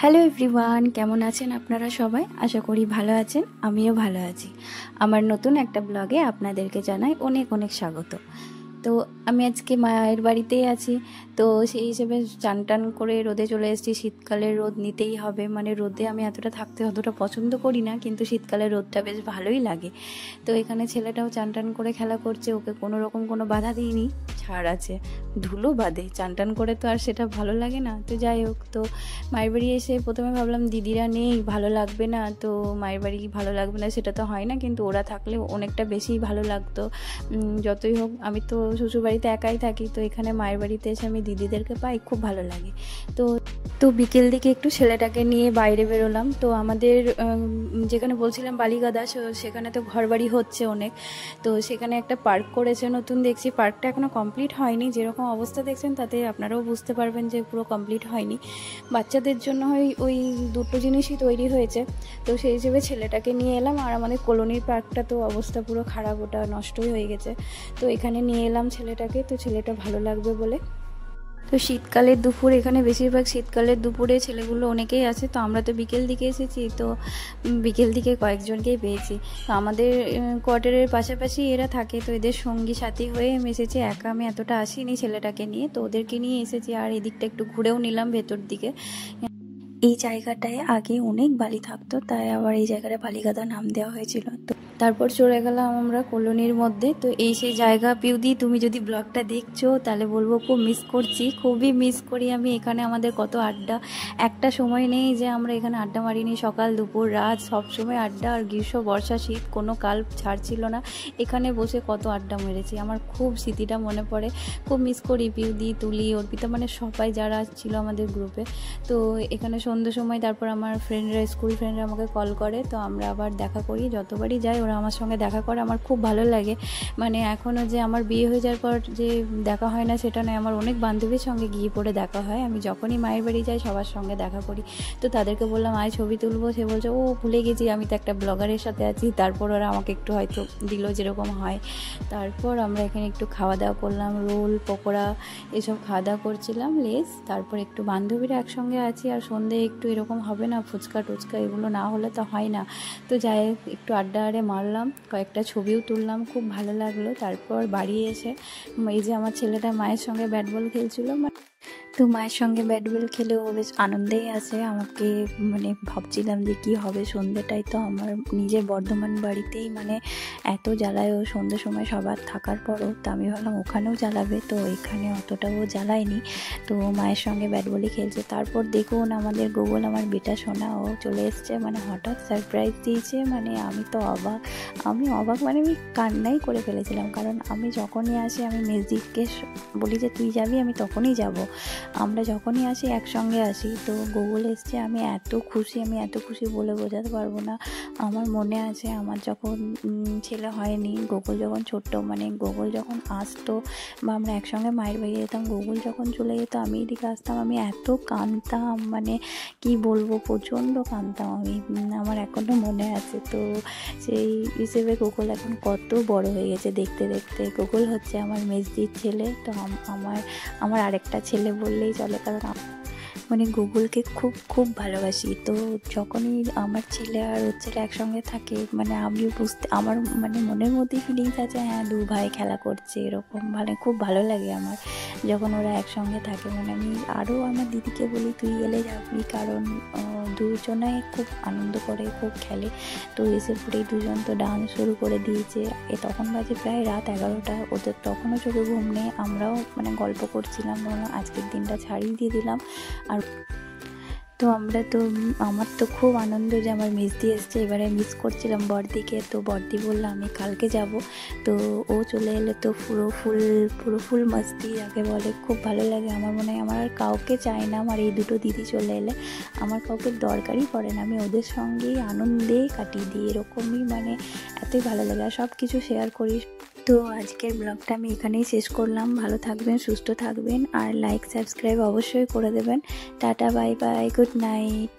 Hello everyone, কেমন আছেন আপনারা সবাই? আশা করি ভালো আছেন, আমিও ভালো আছি। আমার নতুন একটা ব্লগে আপনাদেরকে জানাই অনেক অনেক স্বাগত। তো আমি আজকে মায়ের বাড়িতেই আছি। তো সেই হিসেবে চান টান করে রোদে চলে এসেছি। শীতকালে রোদ নিতেই হবে, মানে রোদে আমি এতটা থাকতে অতটা পছন্দ করি না, কিন্তু শীতকালে রোদটা বেশ ভালোই লাগে। তো এখানে ছেলেটাও চান টান করে খেলা করছে, ওকে কোনো রকম কোনো বাধা দিইনি, ছাড় আছে, ধুলো বাদে চান টান করে তো আর সেটা ভালো লাগে না। তো যাই হোক, তো মায়ের বাড়ি এসে প্রথমে ভাবলাম দিদিরা নেই, ভালো লাগবে না, তো মায়ের বাড়ি ভালো লাগবে না সেটা তো হয় না, কিন্তু ওরা থাকলে অনেকটা বেশি ভালো লাগতো। যতই হোক, আমি তো শ্বশুরবাড়িতে একাই থাকি, তো এখানে মায়ের বাড়িতে এসে আমি দিদিদেরকে পাই, খুব ভালো লাগে। তো তো বিকেল দিকে একটু ছেলেটাকে নিয়ে বাইরে বেরোলাম। তো আমাদের যেখানে বলছিলাম বালিগাদা, সেখানে তো ঘরবাড়ি হচ্ছে অনেক, তো সেখানে একটা পার্ক করেছে নতুন, দেখছি পার্কটা এখনও কমপ্লিট হয়নি। যেরকম অবস্থা দেখছেন তাতে আপনারাও বুঝতে পারবেন যে পুরো কমপ্লিট হয়নি। বাচ্চাদের জন্য ওই দুটো জিনিসই তৈরি হয়েছে। তো সেই হিসেবে ছেলেটাকে নিয়ে এলাম। আর আমাদের কলোনির পার্কটা তো অবস্থা পুরো খারাপ, ওটা নষ্টই হয়ে গেছে। তো এখানে নিয়ে এলাম ছেলেটাকে, তো ছেলেটা ভালো লাগবে বলে। তো শীতকালের দুপুর, এখানে বেশিরভাগ শীতকালের দুপুরে ছেলেগুলো অনেকেই আছে। তো আমরা তো বিকেল দিকে এসেছি, তো বিকেল দিকে কয়েকজনকেই পেয়েছি। তো আমাদের কোয়ার্টারের পাশাপাশি এরা থাকে, তো এদের সঙ্গী সাথী হয়ে আমি এসেছি। একা আমি এতটা আসিনি ছেলেটাকে নিয়ে, তো ওদেরকে নিয়ে এসেছি। আর এদিকটা একটু ঘুরেও নিলাম ভেতর দিকে। এই জায়গাটায় আগে অনেক বালি থাকতো, তাই আবার এই জায়গাটা বালিগাদা নাম দেওয়া হয়েছিল। তো তারপর চলে গেলাম আমরা কলোনির মধ্যে। তো এই সেই জায়গা, পিউদি তুমি যদি ব্লগটা দেখছো তাহলে বলবো খুব মিস করছি, খুবই মিস করি আমি। এখানে আমাদের কত আড্ডা, একটা সময় নেই যে আমরা এখানে আড্ডা মারিনি। সকাল দুপুর রাত সব সময় আড্ডা, আর গ্রীষ্ম বর্ষা শীত কোনো কাল ছাড় ছিল না। এখানে বসে কত আড্ডা মেরেছি, আমার খুব স্মৃতিটা মনে পড়ে, খুব মিস করি। পিউদি, তুলি, অর্পিতা, মানে সবাই যারা ছিল আমাদের গ্রুপে। তো এখানে সন্ধ্যের সময় তারপর আমার ফ্রেন্ডরা, স্কুল ফ্রেন্ডরা আমাকে কল করে, তো আমরা আবার দেখা করি। যতবারই যাই ওরা আমার সঙ্গে দেখা করে, আমার খুব ভালো লাগে। মানে এখনও যে আমার বিয়ে হয়ে যাওয়ার পর যে দেখা হয় না সেটা নয়, আমার অনেক বান্ধবীর সঙ্গে গিয়ে পড়ে দেখা হয়। আমি যখনই মায়ের বাড়ি যাই সবার সঙ্গে দেখা করি। তো তাদেরকে বললাম আয় ছবি তুলবো, সে বলছে ও ভুলে গেছি আমি তো একটা ব্লগারের সাথে আছি। তারপর ওরা আমাকে একটু হয়তো দিল, যেরকম হয়। তারপর আমরা এখানে একটু খাওয়া দাওয়া করলাম, রোল পকোড়া এসব খাওয়া দাওয়া করছিলাম, লেস। তারপর একটু বান্ধবীরা একসঙ্গে আছি, আর সন্ধে একটু এরকম হবে না, ফুচকা টুচকা এগুলো না হলে তো হয় না। তো যাই একটু আড্ডা মারলাম, কয়েকটা ছবিও তুললাম, খুব ভালো লাগলো। তারপর বাড়ি এসে এই যে আমার ছেলেটা মায়ের সঙ্গে ব্যাট বল খেলছিল, তো মায়ের সঙ্গে ব্যাট বল খেলে ও বেশ আনন্দেই আছে। আমাকে মানে ভাবছিলাম যে কী হবে সন্ধ্যেটাই, তো আমার নিজের বর্ধমান বাড়িতেই মানে এত জ্বালায় ও সন্ধ্যের সময় সবার থাকার পরও। তো আমি ভাবলাম ওখানেও জ্বালাবে, তো এখানে অতটাও জ্বালায়নি। তো মায়ের সঙ্গে ব্যাট বলই খেলছে। তারপর দেখুন আমাদের গোগল, আমার বেটা সোনা, ও চলে এসছে, মানে হঠাৎ সারপ্রাইজ দিয়েছে। মানে আমি তো অবাক, মানে আমি কান্নাই করে ফেলেছিলাম। কারণ আমি যখনই আসি, আমি মেজদিকে বলি যে তুই যাবি, আমি তখনই যাব। আমরা যখনই আসি একসঙ্গে আসি। তো গোগল এসছে, আমি এত খুশি বলে বোঝাতে পারবো না। আমার মনে আছে আমার যখন ছেলে হয়নি, গোগল যখন ছোট্ট, মানে গোগল যখন আসতো বা আমরা একসঙ্গে মায়ের বাড়ি যেতাম, গোগল যখন চলে যেত আমি এদিকে আসতাম, আমি এত কাঁদতাম, মানে কি বলবো, প্রচণ্ড কাঁদতাম আমি। আমার এখনও মনে আছে। তো সেই হিসেবে গোগল এখন কত বড় হয়ে গেছে দেখতে দেখতে। গোগল হচ্ছে আমার মেজদির ছেলে। তো আমার আরেকটা ছেলে বললেই চলে, কারণ মানে গুগলকে খুব খুব ভালোবাসি। তো যখনই আমার ছেলে আর ওর ছেলে একসঙ্গে থাকে, মানে আমিও আমার মানে মনের মধ্যেই ফিলিংস আছে, হ্যাঁ দু ভাই খেলা করছে এরকম, মানে খুব ভালো লাগে আমার যখন ওরা একসঙ্গে থাকে। মানে আমি আরও আমার দিদিকে বলি তুই এলে যাবি, কারণ দুজনে খুব আনন্দ করে, খুব খেলে। তো এসে পরেই দুজন তো ডান্স শুরু করে দিয়েছে। তখন বাজে প্রায় রাত 11টা, ওদের তখনও চোখে ঘুম নেই। আমরাও মানে গল্প করছিলাম, আজকের দিনটা ছাড়িয়ে দিয়ে দিলাম। আর তো আমার তো খুব আনন্দ যে আমার মেজদি এসছে। এবারে মিস করছিলাম বড়দিকে। তো বড়দি বললো আমি কালকে যাব। তো ও চলে এলে তো পুরো ফুল মস্তি যাকে বলে, খুব ভালো লাগে। আমার মনে হয় আমার আর কাউকে চাই না, আমার এই দুটো দিদি চলে এলে আমার কাউকে দরকারই পড়ে না, আমি ওদের সঙ্গেই আনন্দেই কাটিয়ে দিই। এরকমই মানে এতই ভালো লাগে, আর সব কিছু শেয়ার করি। তো আজকের ব্লগটা আমি এখানেই শেষ করলাম। ভালো থাকবেন, সুস্থ থাকবেন, আর লাইক সাবস্ক্রাইব অবশ্যই করে দেবেন। Tata, bye bye, good night.